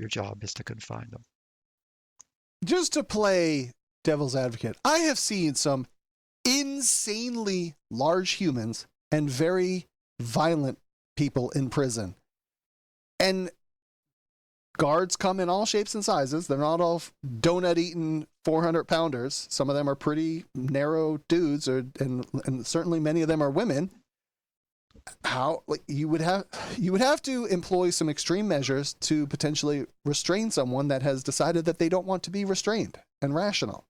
Your job is to confine them. Just to play devil's advocate, I have seen some insanely large humans and very violent people in prison. And guards come in all shapes and sizes. They're not all donut-eating 400-pounders. Some of them are pretty narrow dudes, and certainly many of them are women. How, like, you would have to employ some extreme measures to potentially restrain someone that has decided that they don't want to be restrained and rational.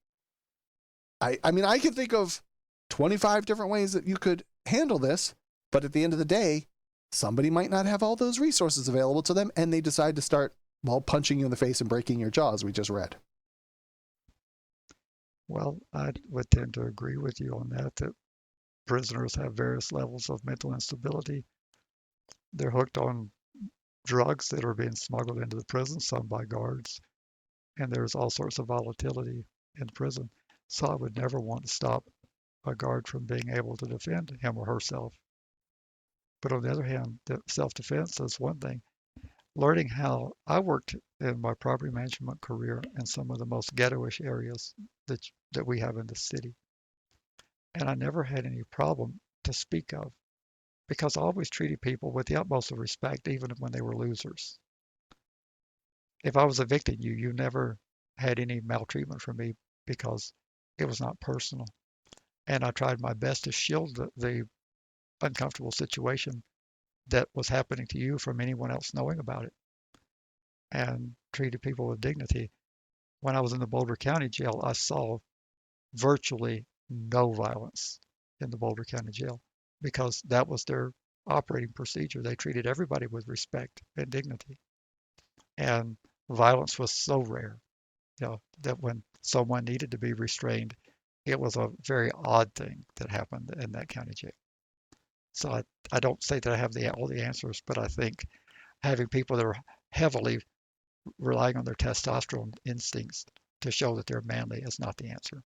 I mean, I can think of 25 different ways that you could handle this, but at the end of the day, somebody might not have all those resources available to them, and they decide to start, well, punching you in the face and breaking your jaws, we just read. Well, I would tend to agree with you on that prisoners have various levels of mental instability. They're hooked on drugs that are being smuggled into the prison, some by guards, and there's all sorts of volatility in prison. So I would never want to stop a guard from being able to defend him or herself. But on the other hand, self-defense is one thing. Learning how I worked in my property management career in some of the most ghettoish areas that we have in the city. And I never had any problem to speak of because I always treated people with the utmost of respect, even when they were losers. If I was evicting you, you never had any maltreatment from me because it was not personal. And I tried my best to shield the uncomfortable situation that was happening to you from anyone else knowing about it and treated people with dignity. When I was in the Boulder County Jail, I saw virtually no violence in the Boulder County Jail because that was their operating procedure. They treated everybody with respect and dignity. And violence was so rare, that when someone needed to be restrained, it was a very odd thing that happened in that county jail. So I don't say that I have all the answers, but I think having people that are heavily relying on their testosterone instincts to show that they're manly is not the answer.